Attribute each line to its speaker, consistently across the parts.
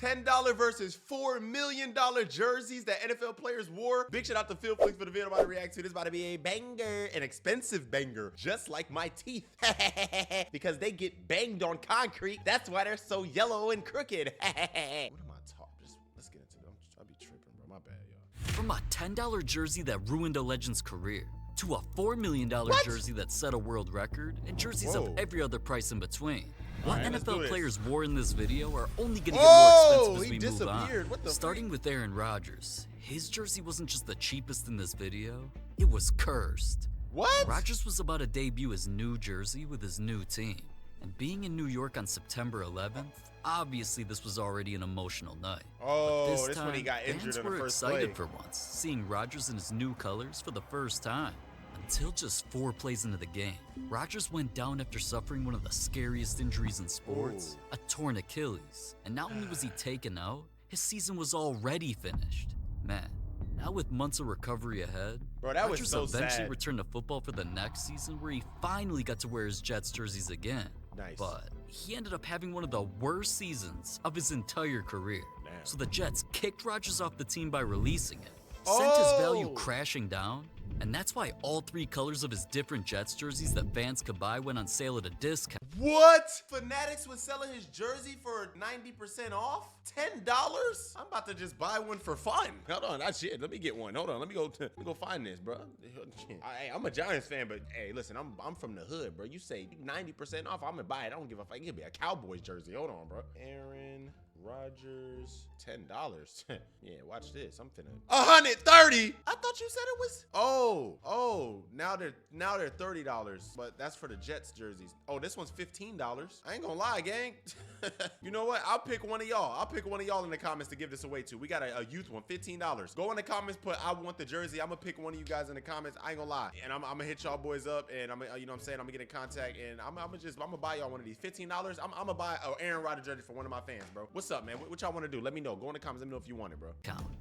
Speaker 1: $10 versus $4 million jerseys that NFL players wore. Big shout out to Phil Flicks for the video I'm about to react to. This is about to be a banger, an expensive banger, just like my teeth. Because they get banged on concrete. That's why they're so yellow and crooked. What am I talking? Let's get into it. I'll be tripping, bro. My bad, y'all.
Speaker 2: From a $10 jersey that ruined a legend's career to a $4 million jersey that set a world record and jerseys of every other price in between. What NFL players wore in this video are only going to get more expensive as we move on. Starting with Aaron Rodgers. His jersey wasn't just the cheapest in this video, it was cursed.
Speaker 1: What?
Speaker 2: Rodgers was about to debut his new jersey with his new team. And being in New York on September 11th, obviously this was already an emotional night.
Speaker 1: Oh,
Speaker 2: but
Speaker 1: this
Speaker 2: time,
Speaker 1: when he got injured in the first
Speaker 2: play. Fans were excited
Speaker 1: play.
Speaker 2: for once, seeing Rodgers in his new colors for the first time. Until just 4 plays into the game, Rodgers went down after suffering one of the scariest injuries in sports, a torn Achilles. And not only was he taken out, his season was already finished. Man, now with months of recovery ahead,
Speaker 1: Bro, that was
Speaker 2: Rodgers
Speaker 1: so
Speaker 2: eventually
Speaker 1: sad.
Speaker 2: returned to football for the next season where he finally got to wear his Jets jerseys again.
Speaker 1: Nice.
Speaker 2: But he ended up having one of the worst seasons of his entire career.
Speaker 1: Damn.
Speaker 2: So the Jets kicked Rodgers off the team by releasing it, sent his value crashing down, and that's why all 3 colors of his different Jets jerseys that fans could buy went on sale at a discount.
Speaker 1: What? Fanatics was selling his jersey for 90% off? $10? I'm about to just buy one for fun. Hold on, that's shit. Let me get one. Hold on, let me go find this, bro. I'm a Giants fan, but hey, listen, I'm from the hood, bro. You say 90% off, I'm gonna buy it. I don't give a fuck. It could be a Cowboys jersey. Hold on, bro. Aaron Rodgers, $10. Yeah, watch this. I'm finna 130. I thought you said it was. Now they're $30, but that's for the Jets jerseys. Oh, this one's $15. I ain't gonna lie, gang. You know what? I'll pick one of y'all. I'll pick one of y'all in the comments to give this away to. We got a youth one, $15. Go in the comments, put I want the jersey. I'm gonna pick one of you guys in the comments. I ain't gonna lie, and I'm gonna hit y'all boys up, and I'm gonna, you know what I'm saying, I'm gonna get in contact, and I'm gonna buy y'all one of these $15. I'm gonna buy an Aaron Rodgers jersey for one of my fans, bro. What's up, man? What y'all want to do? Let me know. Go in the comments. Let me know if you want it, bro.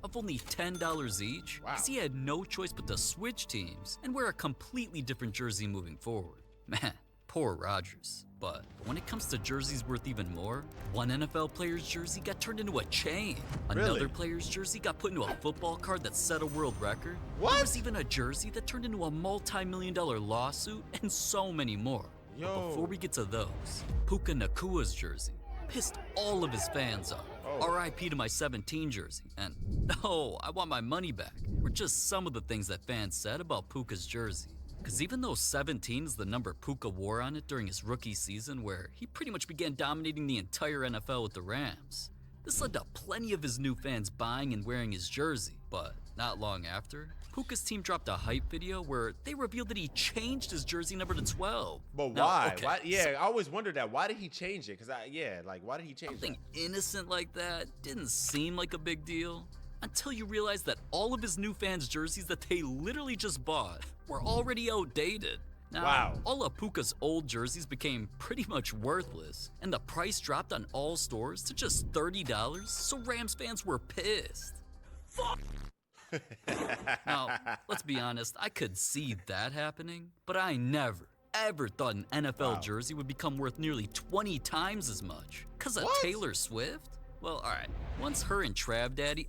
Speaker 2: Of only $10 each, because he had no choice but to switch teams and wear a completely different jersey moving forward. Man, poor Rodgers. But when it comes to jerseys worth even more, one NFL player's jersey got turned into a chain. Another player's jersey got put into a football card that set a world record.
Speaker 1: What?
Speaker 2: There was even a jersey that turned into a multi-million-dollar lawsuit, and so many more. But before we get to those, Puka Nacua's jersey pissed all of his fans off. RIP to my 17 jersey, and no, I want my money back, were just some of the things that fans said about Puka's jersey. Because even though 17 is the number Puka wore on it during his rookie season, where he pretty much began dominating the entire NFL with the Rams, this led to plenty of his new fans buying and wearing his jersey. But not long after, Puka's team dropped a hype video where they revealed that he changed his jersey number to 12.
Speaker 1: But why? Why? Yeah, I always wondered that. Why did he change it? Because why did he change
Speaker 2: Something innocent like that didn't seem like a big deal until you realize that all of his new fans' jerseys that they literally just bought were already outdated. Now, all of Puka's old jerseys became pretty much worthless, and the price dropped on all stores to just $30, so Rams fans were pissed. Fuck! Now, let's be honest, I could see that happening, but I never, ever thought an NFL jersey would become worth nearly 20 times as much. Cause of Taylor Swift? Well, alright, once her and Travis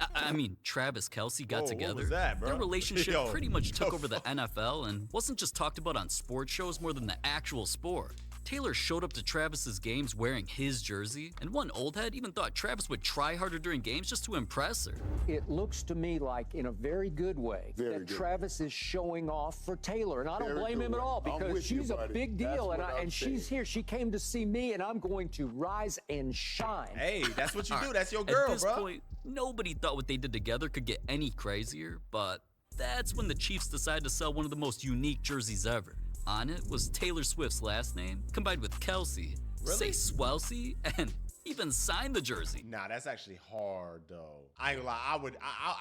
Speaker 2: Kelce got together, their relationship pretty much took over the NFL and wasn't just talked about on sports shows more than the actual sport. Taylor showed up to Travis's games wearing his jersey, and one old head even thought Travis would try harder during games just to impress her.
Speaker 3: It looks to me like, in a very good way, that Travis is showing off for Taylor, and I don't blame him at all, because she's a big deal, and she's here. She came to see me, and I'm going to rise and shine.
Speaker 1: Hey, that's what you do. That's your girl, bro.
Speaker 2: At this point, nobody thought what they did together could get any crazier, but that's when the Chiefs decided to sell one of the most unique jerseys ever. On it was Taylor Swift's last name, combined with Kelce, say Swelsey, and even signed the jersey.
Speaker 1: Nah, that's actually hard though. I ain't gonna lie,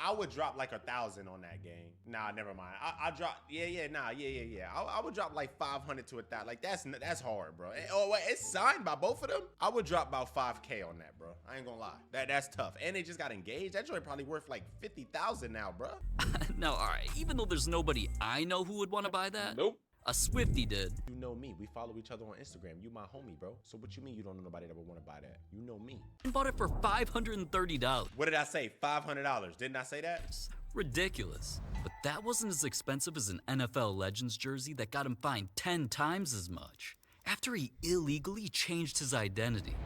Speaker 1: I would drop like 1,000 on that game. Nah, never mind. I drop, I would drop like 500 to 1,000. Like that's hard, bro. Oh wait, it's signed by both of them. I would drop about 5K on that, bro. I ain't gonna lie. That's tough. And they just got engaged. That joint probably worth like 50,000 now, bro.
Speaker 2: Now, all right, even though there's nobody I know who would want to buy that, A Swiftie did.
Speaker 1: You know me. We follow each other on Instagram. You my homie, bro. So what you mean you don't know nobody that would want to buy that? You know me.
Speaker 2: And bought it for $530.
Speaker 1: What did I say? $500. Didn't I say that?
Speaker 2: Ridiculous. But that wasn't as expensive as an NFL Legends jersey that got him fined 10 times as much after he illegally changed his identity.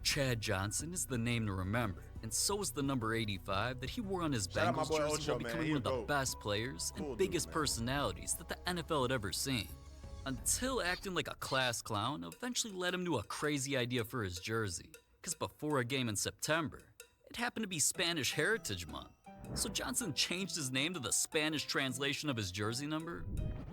Speaker 2: Chad Johnson is the name to remember, and so is the number 85 that he wore on his Bengals jersey while becoming one of the best players and biggest personalities that the NFL had ever seen. Until acting like a class clown eventually led him to a crazy idea for his jersey, because before a game in September, it happened to be Spanish Heritage Month. So Johnson changed his name to the Spanish translation of his jersey number.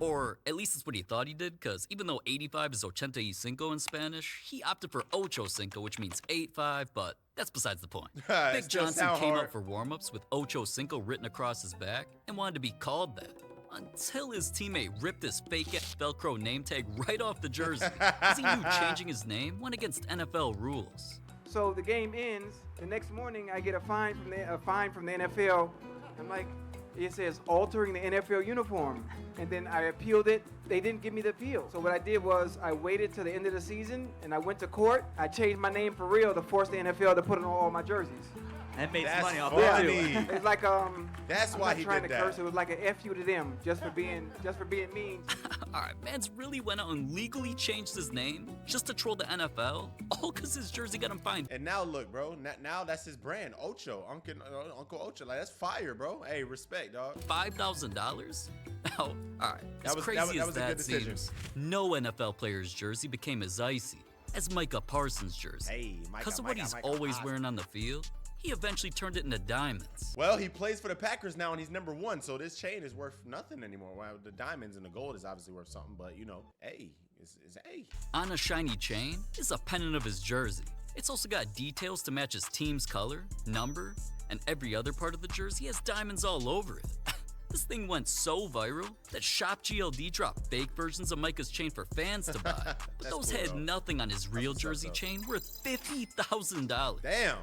Speaker 2: Or at least that's what he thought he did, because even though 85 is 85 in Spanish, he opted for 85, which means 85, but that's besides the point. Big Johnson came out for warm-ups with 85 written across his back and wanted to be called that. Until his teammate ripped his fake-ass Velcro name tag right off the jersey, because he knew changing his name went against NFL rules.
Speaker 4: So the game ends. The next morning, I get a fine from the NFL. I'm like, it says altering the NFL uniform. And then I appealed it. They didn't give me the appeal. So what I did was I waited till the end of the season and I went to court. I changed my name for real to force the NFL to put it on all my jerseys.
Speaker 5: That made some money off
Speaker 1: that
Speaker 5: too.
Speaker 4: It's like
Speaker 1: That's
Speaker 4: I'm
Speaker 1: why
Speaker 4: not
Speaker 1: he
Speaker 4: trying
Speaker 1: did
Speaker 4: to
Speaker 1: that.
Speaker 4: curse. It was like an FU to them just for being mean.
Speaker 2: Alright, man's really went out and legally changed his name just to troll the NFL, all because his jersey got him fined.
Speaker 1: And now look, bro. Now that's his brand, Ocho, Uncle Ocho. Like that's fire, bro. Hey, respect, dog.
Speaker 2: $5,000? Now, alright, as crazy as that seems, no NFL player's jersey became as icy as Micah Parsons' jersey.
Speaker 1: Hey,
Speaker 2: Because of what he's always wearing on the field, he eventually turned it into diamonds.
Speaker 1: Well, he plays for the Packers now, and he's number 1, so this chain is worth nothing anymore. Well, the diamonds and the gold is obviously worth something, but you know, hey, it's hey.
Speaker 2: On a shiny chain is a pennant of his jersey. It's also got details to match his team's color, number, and every other part of the jersey has diamonds all over it. This thing went so viral that Shop GLD dropped fake versions of Micah's chain for fans to buy. But those had nothing on his real jersey chain worth $50,000.
Speaker 1: Damn.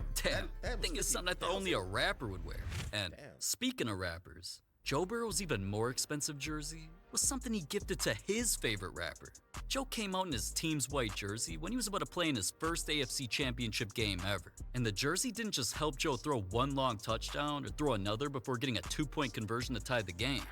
Speaker 2: That thing is something I thought only a rapper would wear. And speaking of rappers, Joe Burrow's even more expensive jersey was something he gifted to his favorite rapper. Joe came out in his team's white jersey when he was about to play in his first AFC Championship game ever. And the jersey didn't just help Joe throw one long touchdown or throw another before getting a 2-point conversion to tie the game.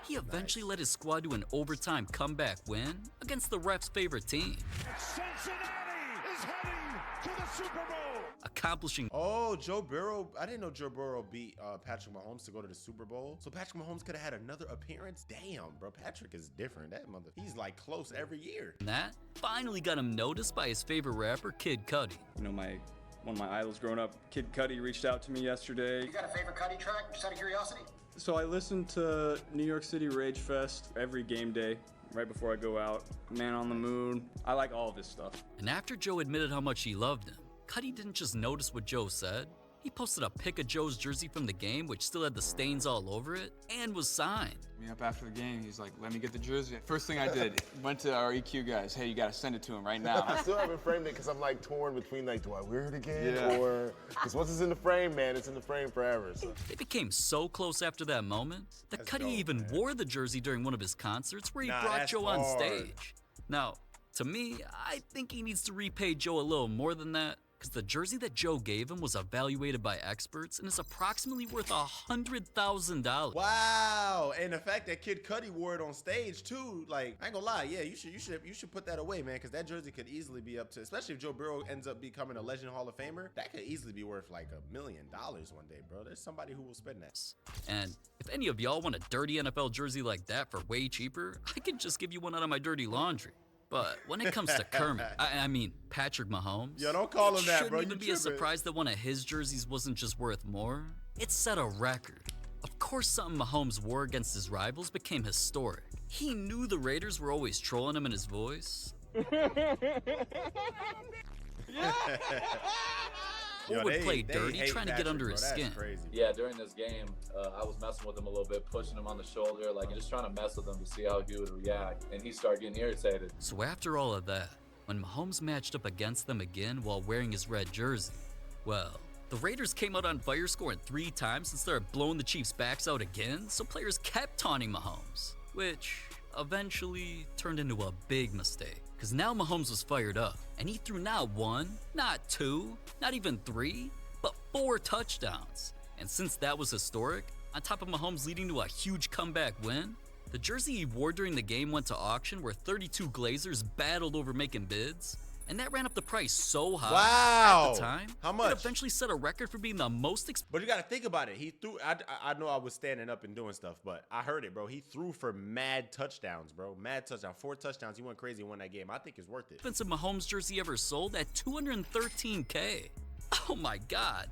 Speaker 2: He eventually led his squad to an overtime comeback win against the ref's favorite team.
Speaker 6: Cincinnati is heading to the Super Bowl.
Speaker 2: Accomplishing
Speaker 1: Joe Burrow. I didn't know Joe Burrow beat Patrick Mahomes to go to the Super Bowl. So Patrick Mahomes could have had another appearance. Damn, bro. Patrick is different. He's like close every year.
Speaker 2: that finally got him noticed by his favorite rapper, Kid Cudi.
Speaker 7: You know, one of my idols growing up, Kid Cudi, reached out to me yesterday.
Speaker 8: You got a favorite Cudi track, just out of curiosity?
Speaker 7: So I listen to New York City Rage Fest every game day, right before I go out. Man on the Moon. I like all of his stuff.
Speaker 2: And after Joe admitted how much he loved him, Cudi didn't just notice what Joe said. He posted a pic of Joe's jersey from the game, which still had the stains all over it, and was signed.
Speaker 9: Me up after the game, he's like, let me get the jersey. First thing I did, went to our EQ guys, hey, you gotta send it to him right now.
Speaker 10: I still haven't framed it because I'm like torn between like, do I wear it again? Or, because once it's in the frame, man, it's in the frame forever. So.
Speaker 2: They became so close after that moment that Cudi even wore the jersey during one of his concerts where he brought Joe on stage. Now, to me, I think he needs to repay Joe a little more than that, because the jersey that Joe gave him was evaluated by experts and is approximately worth $100,000.
Speaker 1: Wow, and the fact that Kid Cudi wore it on stage too, like, I ain't gonna lie, yeah, you should put that away, man, because that jersey could easily be up to, especially if Joe Burrow ends up becoming a Legend Hall of Famer, that could easily be worth like $1 million one day, bro. There's somebody who will spend that.
Speaker 2: And if any of y'all want a dirty NFL jersey like that for way cheaper, I can just give you one out of my dirty laundry. But when it comes to Kermit, I mean Patrick Mahomes,
Speaker 1: yo, don't call him that, bro.
Speaker 2: Shouldn't even be a surprise that one of his jerseys wasn't just worth more. It set a record. Of course, something Mahomes wore against his rivals became historic. He knew the Raiders were always trolling him in his voice. Or would play dirty, trying to get under his skin.
Speaker 11: Yeah, during this game, I was messing with him a little bit, pushing him on the shoulder, like just trying to mess with him to see how he would react. And he started getting irritated.
Speaker 2: So after all of that, when Mahomes matched up against them again while wearing his red jersey, well, The Raiders came out on fire, scoring 3 times and started blowing the Chiefs' backs out again, so players kept taunting Mahomes, which eventually turned into a big mistake. Because now Mahomes was fired up, and he threw not 1, not 2, not even 3, but 4 touchdowns. And since that was historic, on top of Mahomes leading to a huge comeback win, the jersey he wore during the game went to auction where 32 Glazers battled over making bids, and that ran up the price so high at the time.
Speaker 1: How much?
Speaker 2: It eventually set a record for being the most expensive.
Speaker 1: But you got to think about it. He threw. I know I was standing up and doing stuff, but I heard it, bro. He threw for mad touchdowns, bro. Mad touchdowns. 4 touchdowns. He went crazy and won that game. I think it's worth it.
Speaker 2: Expensive Mahomes jersey ever sold at $213K. Oh my God.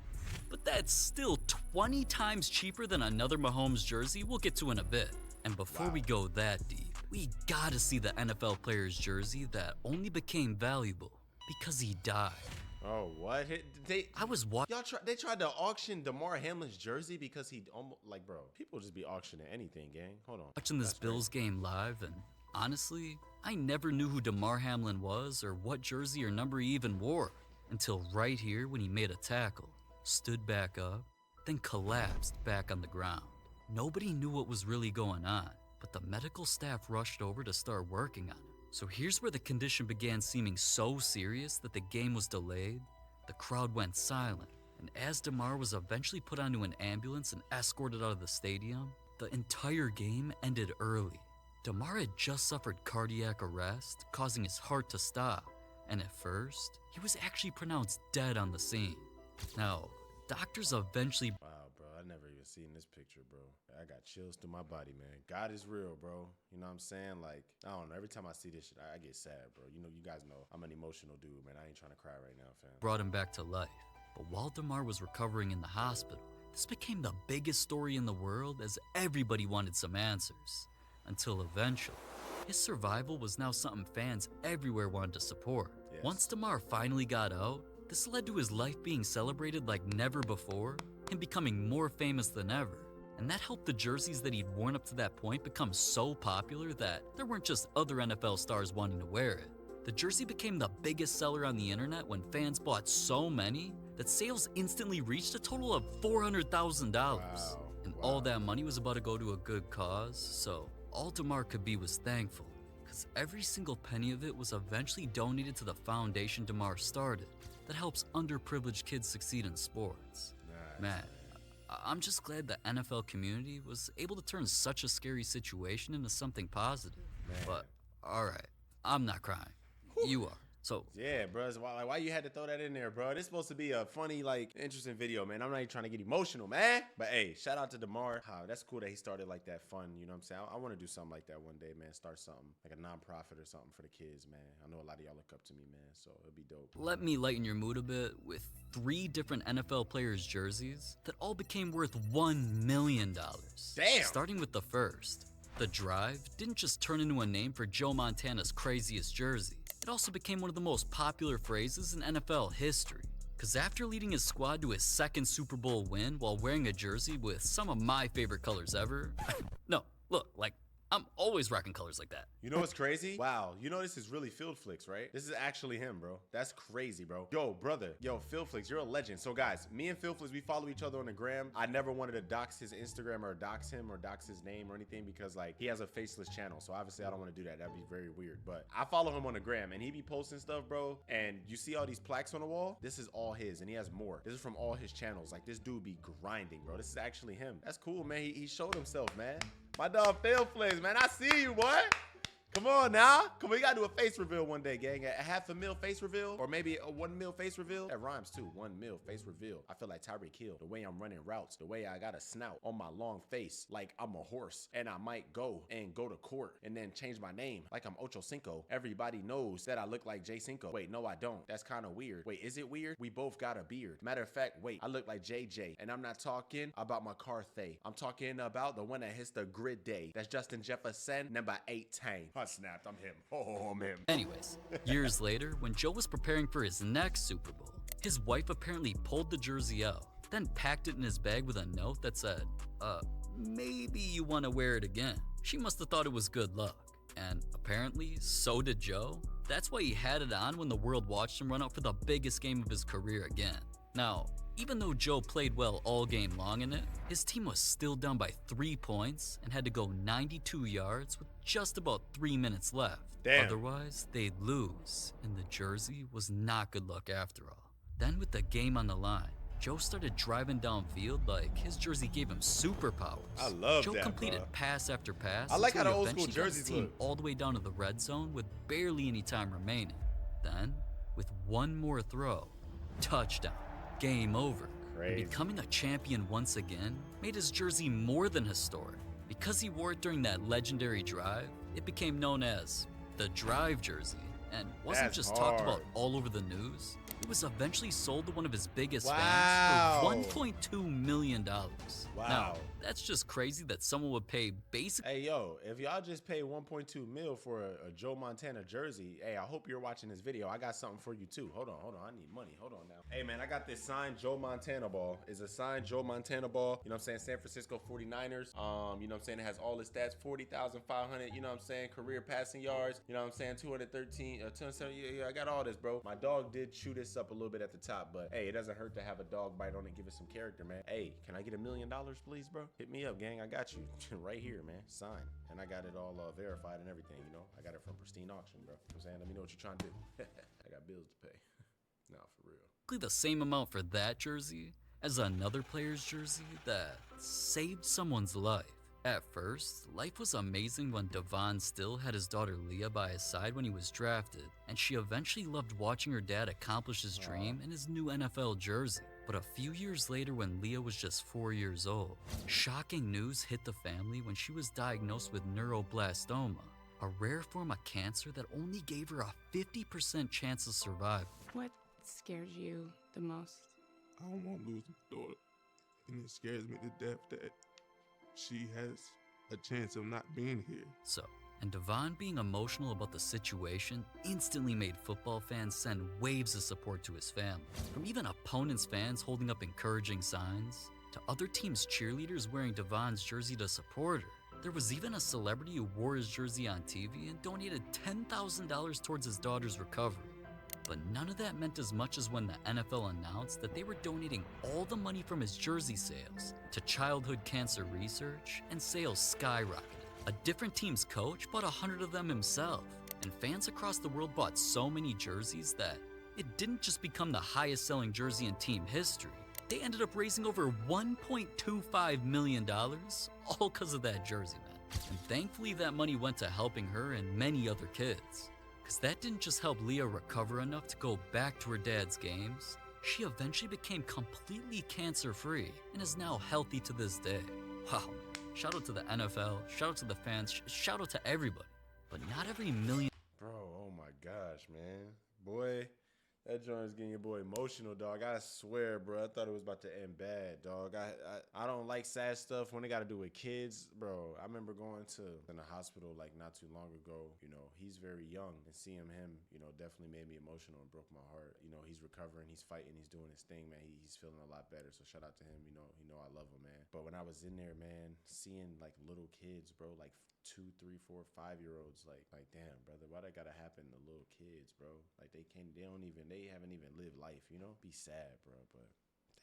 Speaker 2: But that's still 20 times cheaper than another Mahomes jersey we'll get to in a bit. And before we go that deep, we gotta see the NFL player's jersey that only became valuable because he died.
Speaker 1: Oh, what?
Speaker 2: I was watching.
Speaker 1: They tried to auction Damar Hamlin's jersey because he almost, like, bro, people just be auctioning anything, gang. Hold on.
Speaker 2: Watching this Bills game live, and honestly, I never knew who Damar Hamlin was or what jersey or number he even wore until right here when he made a tackle, stood back up, then collapsed back on the ground. Nobody knew what was really going on, but the medical staff rushed over to start working on him. So here's where the condition began seeming so serious that the game was delayed, the crowd went silent, and as Damar was eventually put onto an ambulance and escorted out of the stadium, the entire game ended early. Damar had just suffered cardiac arrest, causing his heart to stop, and at first, he was actually pronounced dead on the scene. Now, doctors eventually...
Speaker 1: Wow, bro, I never even seen this picture, bro. I got chills through my body, man. God is real, bro. You know what I'm saying? Like, I don't know. Every time I see this shit, I get sad, bro. You know, you guys know I'm an emotional dude, man. I ain't trying to cry right now, fam.
Speaker 2: Brought him back to life. But while Damar was recovering in the hospital, this became the biggest story in the world as everybody wanted some answers. Until eventually, his survival was now something fans everywhere wanted to support. Yes. Once Damar finally got out, this led to his life being celebrated like never before and becoming more famous than ever. And that helped the jerseys that he'd worn up to that point become so popular that there weren't just other NFL stars wanting to wear it. The jersey became the biggest seller on the internet when fans bought so many that sales instantly reached a total of $400,000.
Speaker 1: Wow.
Speaker 2: And all that money was about to go to a good cause, so all Damar could be was thankful, because every single penny of it was eventually donated to the foundation Damar started that helps underprivileged kids succeed in sports.
Speaker 1: Nice.
Speaker 2: Man, I'm just glad the NFL community was able to turn such a scary situation into something positive.
Speaker 1: Man.
Speaker 2: But, alright, I'm not crying. Whew. You are. So
Speaker 1: yeah, bro. Why you had to throw that in there, bro? This is supposed to be a funny, like, interesting video, man. I'm not even trying to get emotional, man. But hey, shout out to Damar. That's cool that he started like that fun. You know what I'm saying? I want to do something like that one day, man. Start something like a nonprofit or something for the kids, man. I know a lot of y'all look up to me, man. So it'll be dope.
Speaker 2: Let me lighten your mood a bit with 3 different NFL players' jerseys that all became worth $1 million.
Speaker 1: Damn.
Speaker 2: Starting with the first. The Drive didn't just turn into a name for Joe Montana's craziest jersey. It also became one of the most popular phrases in NFL history. Cause after leading his squad to his 2nd Super Bowl win while wearing a jersey with some of my favorite colors ever. No, look, like, I'm always rocking colors like that.
Speaker 1: You know what's crazy? Wow, you know this is really Field Flicks, right? This is actually him, bro. That's crazy, bro. Yo, brother. Yo, Field Flicks, you're a legend. So guys, me and Field Flicks, we follow each other on the gram. I never wanted to dox his Instagram or dox him or dox his name or anything because, like, he has a faceless channel. So obviously I don't want to do that. That'd be very weird. But I follow him on the gram and he be posting stuff, bro. And you see all these plaques on the wall? This is all his and he has more. This is from all his channels. Like, this dude be grinding, bro. This is actually him. That's cool, man. He showed himself, man. My dog Field Flicks, man. I see you, boy. Come on now. Come on, we gotta do a face reveal one day, gang. A $500,000 face reveal, or maybe a $1 million face reveal. That rhymes too. $1 million face reveal. I feel like Tyreek Hill. The way I'm running routes, the way I got a snout on my long face, like I'm a horse, and I might go to court and then change my name like I'm Ocho Cinco. Everybody knows that I look like Jay Cinco. Wait, no, I don't. That's kind of weird. Wait, is it weird? We both got a beard. Matter of fact, wait, I look like JJ, and I'm not talking about my Carthay. I'm talking about the one that hits the grid day. That's Justin Jefferson, number 18. I snapped. I'm him. Oh, I'm him.
Speaker 2: Anyways, years later, when Joe was preparing for his next Super Bowl, his wife apparently pulled the jersey out, then packed it in his bag with a note that said, maybe you want to wear it again. She must have thought it was good luck. And apparently, so did Joe. That's why he had it on when the world watched him run out for the biggest game of his career again. Now, Even though Joe played well all game long in it, his team was still down by 3 points and had to go 92 yards with just about 3 minutes left.
Speaker 1: Damn.
Speaker 2: Otherwise, they'd lose, and the jersey was not good luck after all. Then with the game on the line, Joe started driving downfield like his jersey gave him superpowers.
Speaker 1: I love
Speaker 2: Joe
Speaker 1: that,
Speaker 2: completed
Speaker 1: bro.
Speaker 2: pass after pass.
Speaker 1: I like how the
Speaker 2: until he
Speaker 1: old school
Speaker 2: eventually got his
Speaker 1: jerseys
Speaker 2: team
Speaker 1: look.
Speaker 2: all the way down to the red zone with barely any time remaining. Then, with one more throw, touchdown, game over.
Speaker 1: Crazy.
Speaker 2: And becoming a champion once again made his jersey more than historic. Because he wore it during that legendary drive, it became known as the Drive jersey, and wasn't
Speaker 1: That's
Speaker 2: just talked about
Speaker 1: hard.
Speaker 2: all over the news. It was eventually sold to one of his biggest
Speaker 1: Wow.
Speaker 2: fans for $1.2 million.
Speaker 1: Wow.
Speaker 2: Now, that's just crazy that someone would pay basic.
Speaker 1: Hey, yo, if y'all just pay 1.2 mil for a Joe Montana jersey, hey, I hope you're watching this video. I got something for you too. Hold on. I need money. Hold on now. Hey, man, I got this signed Joe Montana ball. It's a signed Joe Montana ball. You know what I'm saying? San Francisco 49ers. You know what I'm saying? It has all the stats, 40,500, you know what I'm saying? Career passing yards. You know what I'm saying? 213, 270. Yeah, I got all this, bro. My dog did chew this up a little bit at the top, but hey, it doesn't hurt to have a dog bite on it, give it some character, man. Hey, can I get $1 million, please, bro? Hit me up, gang. I got you right here, man. Sign. And I got it all verified and everything, you know? I got it from Pristine Auction, bro. You know what I'm saying? Let me know what you're trying to do. I got bills to pay. No, for real.
Speaker 2: The same amount for that jersey as another player's jersey that saved someone's life. At first, life was amazing when Devon Still had his daughter Leah by his side when he was drafted, and she eventually loved watching her dad accomplish his dream in his new NFL jersey. But a few years later, when Leah was just 4 years old, shocking news hit the family when she was diagnosed with neuroblastoma, a rare form of cancer that only gave her a 50% chance of survival.
Speaker 5: What scares you the most?
Speaker 12: I don't want to lose my daughter, and it scares me to death that she has a chance of not being here.
Speaker 2: So, and Devon being emotional about the situation instantly made football fans send waves of support to his family. From even opponents' fans holding up encouraging signs, to other teams' cheerleaders wearing Devon's jersey to support her. There was even a celebrity who wore his jersey on TV and donated $10,000 towards his daughter's recovery. But none of that meant as much as when the NFL announced that they were donating all the money from his jersey sales to childhood cancer research, and sales skyrocketed. A different team's coach bought 100 of them himself, and fans across the world bought so many jerseys that it didn't just become the highest selling jersey in team history. They ended up raising over $1.25 million, all because of that jersey, man. And thankfully that money went to helping her and many other kids. Because that didn't just help Leah recover enough to go back to her dad's games, she eventually became completely cancer-free and is now healthy to this day. Wow, shout out to the NFL, shout out to the fans, shout out to everybody. But not every million...
Speaker 1: Bro, oh my gosh, man. Boy, that joint is getting your boy emotional, dog. I swear, bro, I thought it was about to end bad, dog. I don't like sad stuff when it got to do with kids, bro. I remember going to in the hospital like not too long ago. You know, he's very young, and seeing him, you know, definitely made me emotional and broke my heart. You know, he's recovering, he's fighting, he's doing his thing, man. He's feeling a lot better. So shout out to him. You know I love him, man. But when I was in there, man, seeing like little kids, bro, like 2, 3, 4, 5-year-olds, like damn, brother, why that gotta happen to little kids, bro? Like they haven't even lived life, you know? Be sad, bro, but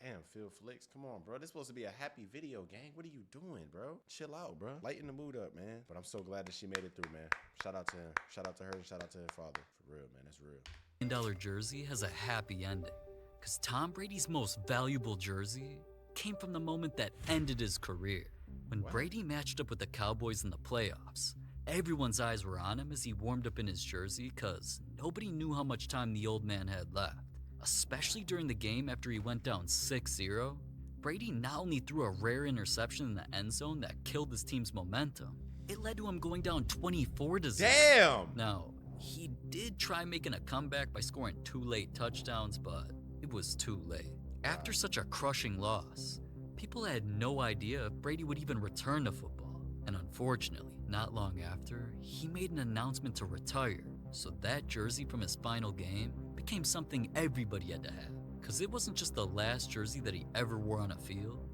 Speaker 1: damn, Phil Flicks, come on, bro. This supposed to be a happy video, gang. What are you doing, bro? Chill out, bro. Lighten the mood up, man. But I'm so glad that she made it through, man. Shout out to him. Shout out to her, and shout out to her father. For real, man, that's real.
Speaker 2: $1 jersey has a happy ending, because Tom Brady's most valuable jersey came from the moment that ended his career. When Brady matched up with the Cowboys in the playoffs, everyone's eyes were on him as he warmed up in his jersey, because nobody knew how much time the old man had left. Especially during the game after he went down 6-0, Brady not only threw a rare interception in the end zone that killed his team's momentum, it led to him going down 24-0.
Speaker 1: Damn!
Speaker 2: Now, he did try making a comeback by scoring 2 late touchdowns, but it was too late. After such a crushing loss, people had no idea if Brady would even return to football. And unfortunately, not long after, he made an announcement to retire. So that jersey from his final game became something everybody had to have. Because it wasn't just the last jersey that he ever wore on a field.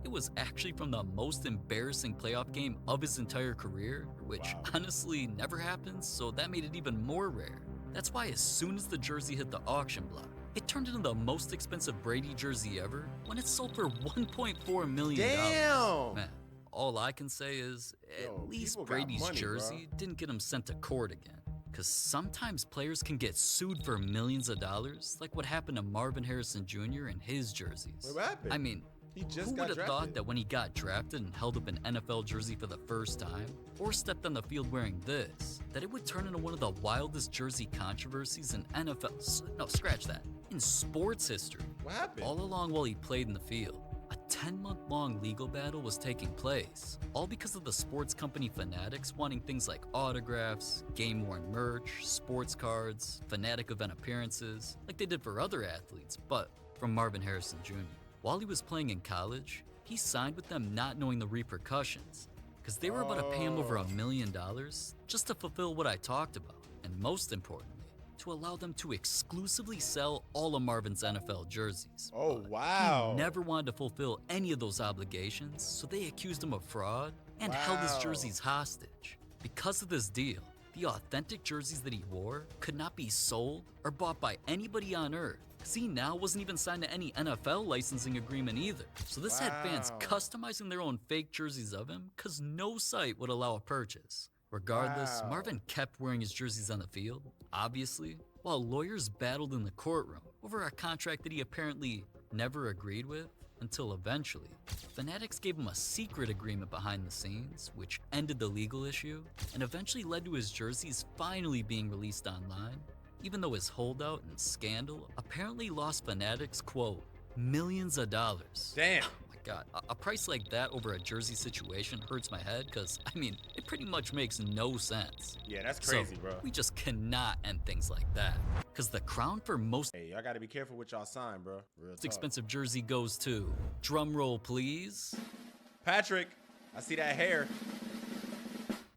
Speaker 2: It was actually from the most embarrassing playoff game of his entire career, which honestly never happens, so that made it even more rare. That's why as soon as the jersey hit the auction block, It turned into the most expensive Brady jersey ever when it sold for $1.4 million.
Speaker 1: Damn!
Speaker 2: Man, all I can say is, at least Brady's jersey didn't get him sent to court again. Because sometimes players can get sued for millions of dollars, like what happened to Marvin Harrison Jr. and his jerseys.
Speaker 1: Wait, what happened?
Speaker 2: I mean, who would have thought that when he got drafted and held up an NFL jersey for the first time, or stepped on the field wearing this, that it would turn into one of the wildest jersey controversies in NFL, no, scratch that, in sports history.
Speaker 1: What happened?
Speaker 2: All along while he played in the field. A 10-month-long legal battle was taking place, all because of the sports company Fanatics wanting things like autographs, game-worn merch, sports cards, Fanatic event appearances, like they did for other athletes, but from Marvin Harrison Jr. While he was playing in college, he signed with them not knowing the repercussions, because they were about to pay him over $1 million just to fulfill what I talked about, and most importantly, to allow them to exclusively sell all of Marvin's NFL jerseys.
Speaker 1: Oh, wow.
Speaker 2: He never wanted to fulfill any of those obligations, so they accused him of fraud and held his jerseys hostage. Because of this deal, the authentic jerseys that he wore could not be sold or bought by anybody on earth. He now wasn't even signed to any NFL licensing agreement either. So this had fans customizing their own fake jerseys of him because no site would allow a purchase. Regardless, Marvin kept wearing his jerseys on the field, obviously, while lawyers battled in the courtroom over a contract that he apparently never agreed with, until eventually, Fanatics gave him a secret agreement behind the scenes, which ended the legal issue, and eventually led to his jerseys finally being released online, even though his holdout and scandal apparently lost Fanatics, quote, millions of dollars.
Speaker 1: Damn.
Speaker 2: God, a price like that over a jersey situation hurts my head because, I mean, it pretty much makes no sense.
Speaker 1: Yeah, that's crazy, bro.
Speaker 2: We just cannot end things like that. Because the crown for most
Speaker 1: y'all gotta be careful what y'all sign, bro. Real talk.
Speaker 2: Expensive jersey goes to, drum roll please,
Speaker 1: Patrick. I see that hair.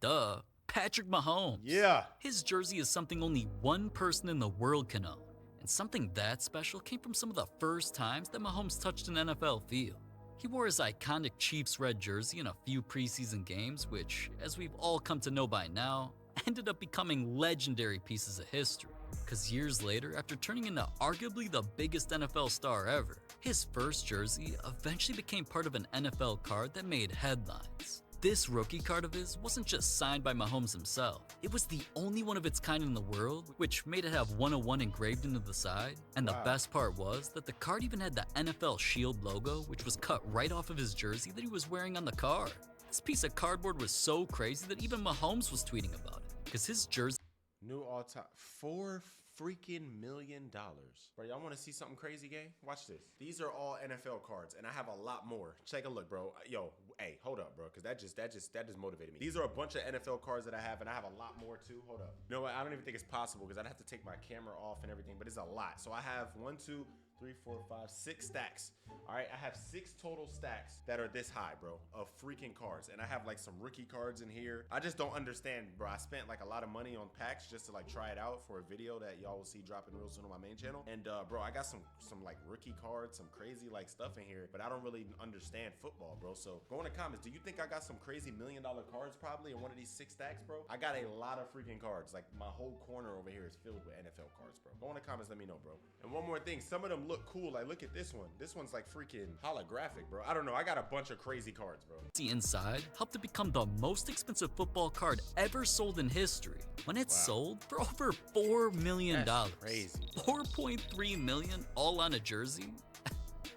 Speaker 2: Duh, Patrick Mahomes.
Speaker 1: Yeah.
Speaker 2: His jersey is something only one person in the world can own. And something that special came from some of the first times that Mahomes touched an NFL field. He wore his iconic Chiefs red jersey in a few preseason games, which, as we've all come to know by now, ended up becoming legendary pieces of history. Because years later, after turning into arguably the biggest NFL star ever, his first jersey eventually became part of an NFL card that made headlines. This rookie card of his wasn't just signed by Mahomes himself. It was the only one of its kind in the world, which made it have 101 engraved into the side. And the best part was that the card even had the NFL Shield logo, which was cut right off of his jersey that he was wearing on the card. This piece of cardboard was so crazy that even Mahomes was tweeting about it, because his jersey...
Speaker 1: New all-time, $4 freaking million. Bro, y'all want to see something crazy, gang? Watch this. These are all NFL cards, and I have a lot more. Take a look, bro. Yo, hey, hold up, bro, because that just motivated me. These are a bunch of NFL cards that I have, and I have a lot more too. Hold up. You know what? I don't even think it's possible because I'd have to take my camera off and everything, but it's a lot. So I have 1, 2, 3, 4, 5, 6 stacks. All right, I have 6 total stacks that are this high, bro, of freaking cards. And I have like some rookie cards in here. I just don't understand, bro. I spent like a lot of money on packs just to like try it out for a video that y'all will see dropping real soon on my main channel. And bro, I got some like rookie cards, some crazy like stuff in here, but I don't really understand football, bro. So go in the comments. Do you think I got some crazy $1 million cards probably in one of these 6 stacks, bro? I got a lot of freaking cards. Like my whole corner over here is filled with NFL cards, bro. Go in the comments, let me know, bro. And one more thing, some of them look cool. Like look at this one. This one's like freaking holographic, bro. I don't know. I got a bunch of crazy cards, bro.
Speaker 2: The inside helped it become the most expensive football card ever sold in history when it sold for over $4 million.
Speaker 1: That's crazy.
Speaker 2: 4.3 million all on a jersey.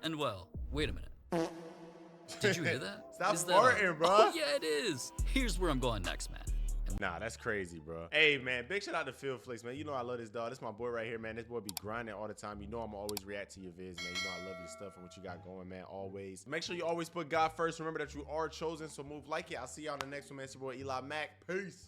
Speaker 2: And well, wait a minute. Did you hear that?
Speaker 1: Stop farting, bro.
Speaker 2: Oh yeah, it is. Here's where I'm going next, man.
Speaker 1: Nah, that's crazy, bro. Hey, man, big shout out to Phil Flicks, man. You know I love this dog. This my boy right here, man. This boy be grinding all the time. You know I'm always react to your vids, man. You know I love your stuff and what you got going, man, always. Make sure you always put God first. Remember that you are chosen, so move like it. I'll see y'all on the next one, man. It's your boy Eli Mack. Peace.